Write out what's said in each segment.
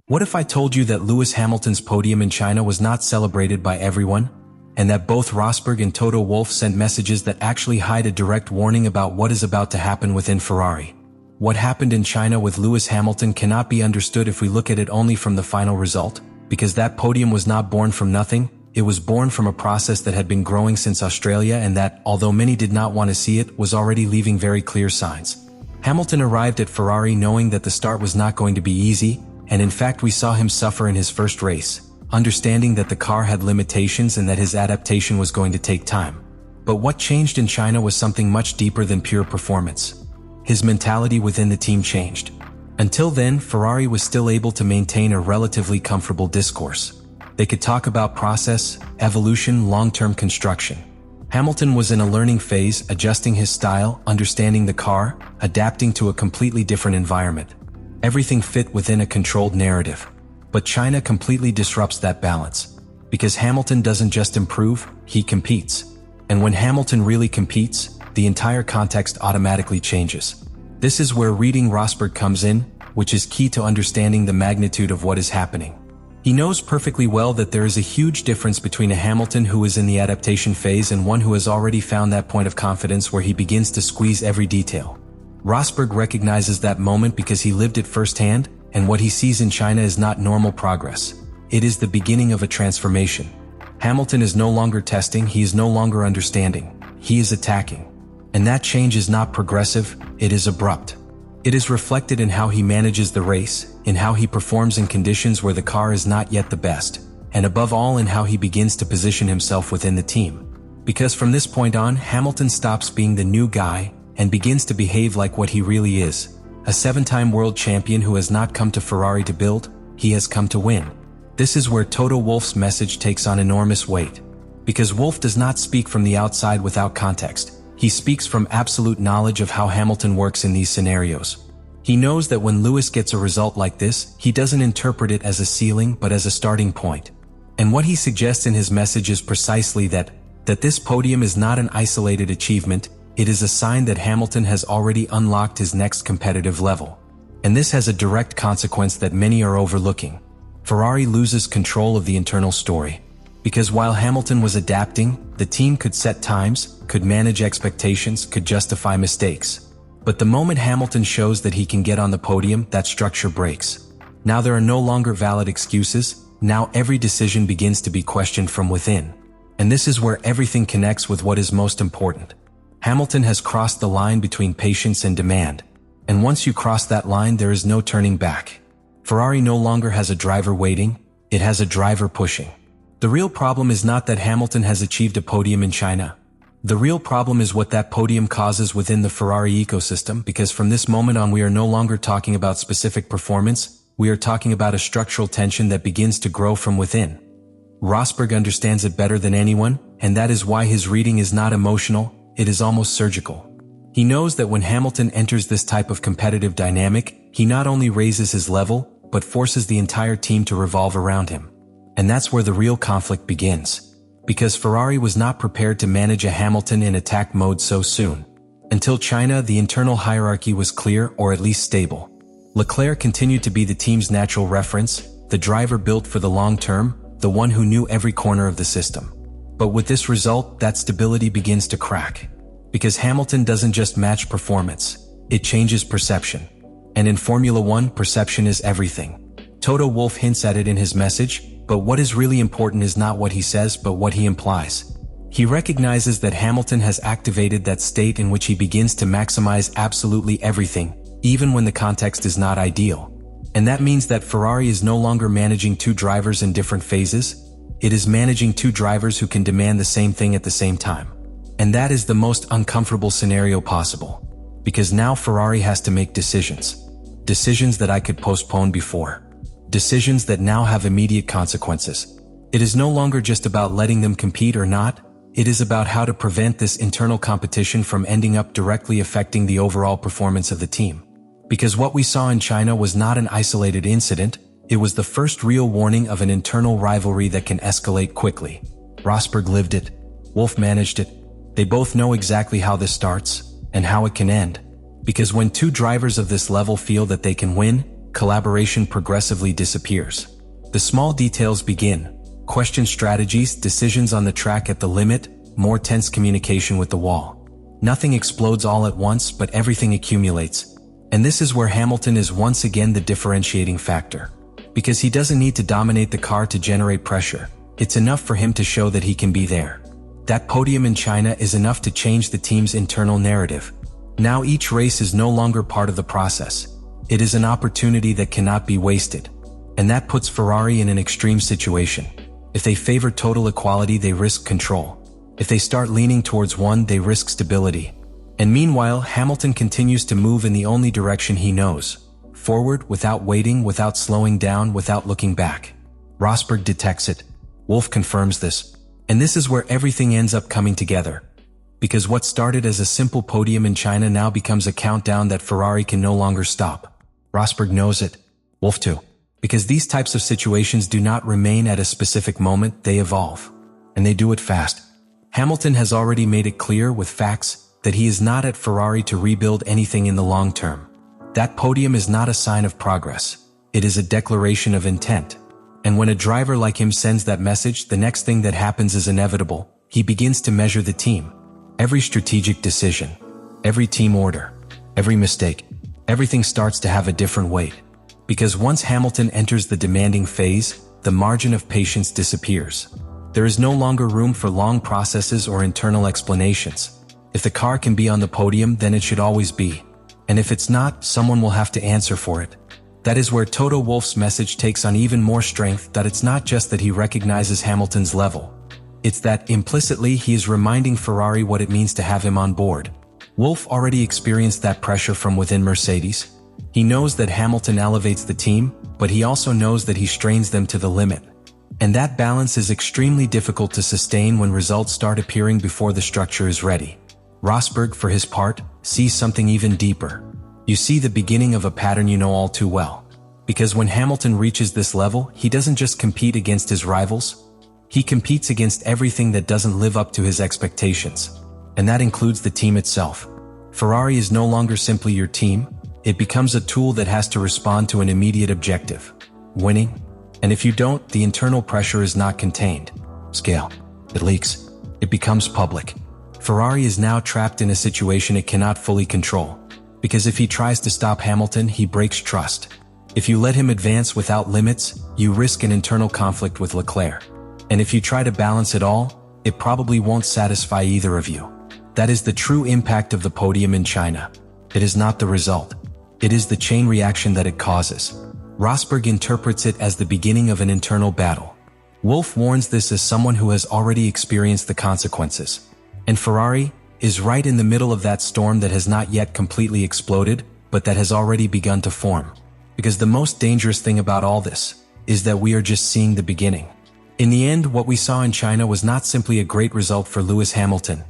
What if I told you that Lewis Hamilton's podium in China was not celebrated by everyone? And that both Rosberg and Toto Wolff sent messages that actually hide a direct warning about what is about to happen within Ferrari? What happened in China with Lewis Hamilton cannot be understood if we look at it only from the final result, because that podium was not born from nothing. It was born from a process that had been growing since Australia, and that, although many did not want to see it, was already leaving very clear signs. Hamilton arrived at Ferrari knowing that the start was not going to be easy, and in fact we saw him suffer in his first race, understanding that the car had limitations and that his adaptation was going to take time. But what changed in China was something much deeper than pure performance. His mentality within the team changed. Until then, Ferrari was still able to maintain a relatively comfortable discourse. They could talk about process, evolution, long-term construction. Hamilton was in a learning phase, adjusting his style, understanding the car, adapting to a completely different environment. Everything fit within a controlled narrative. But China completely disrupts that balance. Because Hamilton doesn't just improve, he competes. And when Hamilton really competes, the entire context automatically changes. This is where reading Rosberg comes in, which is key to understanding the magnitude of what is happening. He knows perfectly well that there is a huge difference between a Hamilton who is in the adaptation phase and one who has already found that point of confidence where he begins to squeeze every detail. Rosberg recognizes that moment because he lived it firsthand, and what he sees in China is not normal progress. It is the beginning of a transformation. Hamilton is no longer testing, he is no longer understanding, he is attacking. And that change is not progressive, it is abrupt. It is reflected in how he manages the race, in how he performs in conditions where the car is not yet the best, and above all in how he begins to position himself within the team. Because from this point on, Hamilton stops being the new guy and begins to behave like what he really is. A 7-time world champion who has not come to Ferrari to build, he has come to win. This is where Toto Wolff's message takes on enormous weight. Because Wolff does not speak from the outside without context. He speaks from absolute knowledge of how Hamilton works in these scenarios. He knows that when Lewis gets a result like this, he doesn't interpret it as a ceiling but as a starting point. And what he suggests in his message is precisely that this podium is not an isolated achievement, it is a sign that Hamilton has already unlocked his next competitive level. And this has a direct consequence that many are overlooking. Ferrari loses control of the internal story. Because while Hamilton was adapting, the team could set times, could manage expectations, could justify mistakes. But the moment Hamilton shows that he can get on the podium, that structure breaks. Now there are no longer valid excuses, now every decision begins to be questioned from within. And this is where everything connects with what is most important. Hamilton has crossed the line between patience and demand. And once you cross that line, there is no turning back. Ferrari no longer has a driver waiting, it has a driver pushing. The real problem is not that Hamilton has achieved a podium in China. The real problem is what that podium causes within the Ferrari ecosystem, because from this moment on we are no longer talking about specific performance, we are talking about a structural tension that begins to grow from within. Rosberg understands it better than anyone, and that is why his reading is not emotional, it is almost surgical. He knows that when Hamilton enters this type of competitive dynamic, he not only raises his level, but forces the entire team to revolve around him. And that's where the real conflict begins. Because Ferrari was not prepared to manage a Hamilton in attack mode so soon. Until China, the internal hierarchy was clear, or at least stable. Leclerc continued to be the team's natural reference, the driver built for the long term, the one who knew every corner of the system. But with this result, that stability begins to crack. Because Hamilton doesn't just match performance, it changes perception. And in Formula One, perception is everything. Toto Wolff hints at it in his message, but what is really important is not what he says but what he implies. He recognizes that Hamilton has activated that state in which he begins to maximize absolutely everything, even when the context is not ideal. And that means that Ferrari is no longer managing two drivers in different phases, it is managing two drivers who can demand the same thing at the same time. And that is the most uncomfortable scenario possible. Because now Ferrari has to make decisions. Decisions that I could postpone before. Decisions that now have immediate consequences. It is no longer just about letting them compete or not, it is about how to prevent this internal competition from ending up directly affecting the overall performance of the team. Because what we saw in China was not an isolated incident, it was the first real warning of an internal rivalry that can escalate quickly. Rosberg lived it, Wolff managed it, they both know exactly how this starts, and how it can end. Because when two drivers of this level feel that they can win, collaboration progressively disappears. The small details begin: question strategies, decisions on the track at the limit, more tense communication with the wall. Nothing explodes all at once, but everything accumulates. And this is where Hamilton is once again the differentiating factor. Because he doesn't need to dominate the car to generate pressure. It's enough for him to show that he can be there. That podium in China is enough to change the team's internal narrative. Now each race is no longer part of the process. It is an opportunity that cannot be wasted. And that puts Ferrari in an extreme situation. If they favor total equality, they risk control. If they start leaning towards one, they risk stability. And meanwhile, Hamilton continues to move in the only direction he knows. Forward, without waiting, without slowing down, without looking back. Rosberg detects it. Wolff confirms this. And this is where everything ends up coming together. Because what started as a simple podium in China now becomes a countdown that Ferrari can no longer stop. Rosberg knows it. Wolff too. Because these types of situations do not remain at a specific moment, they evolve. And they do it fast. Hamilton has already made it clear with facts that he is not at Ferrari to rebuild anything in the long term. That podium is not a sign of progress. It is a declaration of intent. And when a driver like him sends that message, the next thing that happens is inevitable. He begins to measure the team. Every strategic decision, every team order, every mistake, everything starts to have a different weight. Because once Hamilton enters the demanding phase, the margin of patience disappears. There is no longer room for long processes or internal explanations. If the car can be on the podium, then it should always be. And if it's not, someone will have to answer for it. That is where Toto Wolff's message takes on even more strength, that it's not just that he recognizes Hamilton's level. It's that, implicitly, he is reminding Ferrari what it means to have him on board. Wolff already experienced that pressure from within Mercedes. He knows that Hamilton elevates the team, but he also knows that he strains them to the limit. And that balance is extremely difficult to sustain when results start appearing before the structure is ready. Rosberg, for his part, sees something even deeper. You see the beginning of a pattern you know all too well. Because when Hamilton reaches this level, he doesn't just compete against his rivals. He competes against everything that doesn't live up to his expectations. And that includes the team itself. Ferrari is no longer simply your team. It becomes a tool that has to respond to an immediate objective: winning. And if you don't, the internal pressure is not contained. Scale. It leaks. It becomes public. Ferrari is now trapped in a situation it cannot fully control. Because if he tries to stop Hamilton, he breaks trust. If you let him advance without limits, you risk an internal conflict with Leclerc. And if you try to balance it all, it probably won't satisfy either of you. That is the true impact of the podium in China. It is not the result. It is the chain reaction that it causes. Rosberg interprets it as the beginning of an internal battle. Wolff warns this as someone who has already experienced the consequences. And Ferrari is right in the middle of that storm that has not yet completely exploded, but that has already begun to form. Because the most dangerous thing about all this is that we are just seeing the beginning. In the end, what we saw in China was not simply a great result for Lewis Hamilton.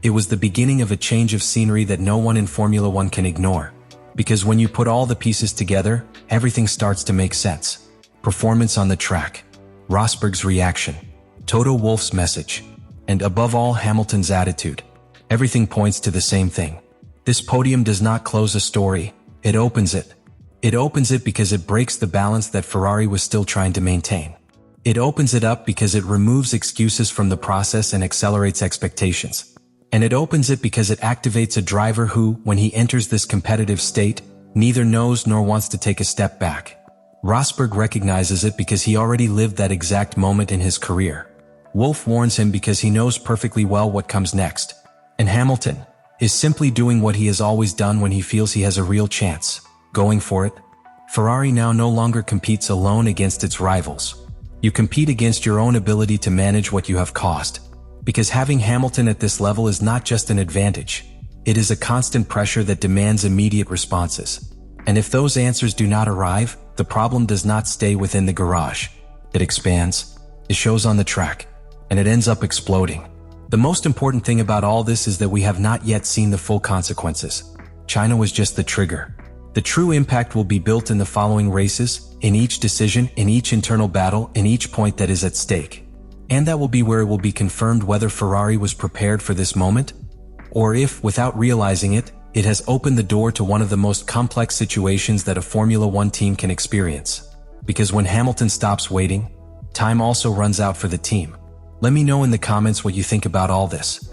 It was the beginning of a change of scenery that no one in Formula One can ignore. Because when you put all the pieces together, everything starts to make sense. Performance on the track, Rosberg's reaction, Toto Wolff's message, and above all, Hamilton's attitude. Everything points to the same thing. This podium does not close a story, it opens it. It opens it because it breaks the balance that Ferrari was still trying to maintain. It opens it up because it removes excuses from the process and accelerates expectations. And it opens it because it activates a driver who, when he enters this competitive state, neither knows nor wants to take a step back. Rosberg recognizes it because he already lived that exact moment in his career. Wolff warns him because he knows perfectly well what comes next. And Hamilton is simply doing what he has always done when he feels he has a real chance, going for it. Ferrari now no longer competes alone against its rivals. You compete against your own ability to manage what you have caused. Because having Hamilton at this level is not just an advantage. It is a constant pressure that demands immediate responses. And if those answers do not arrive, the problem does not stay within the garage. It expands, it shows on the track, and it ends up exploding. The most important thing about all this is that we have not yet seen the full consequences. China was just the trigger. The true impact will be built in the following races, in each decision, in each internal battle, in each point that is at stake. And that will be where it will be confirmed whether Ferrari was prepared for this moment, or if, without realizing it, It has opened the door to one of the most complex situations that a Formula One team can experience. Because when Hamilton stops waiting, time also runs out for the team. Let me know in the comments what you think about all this.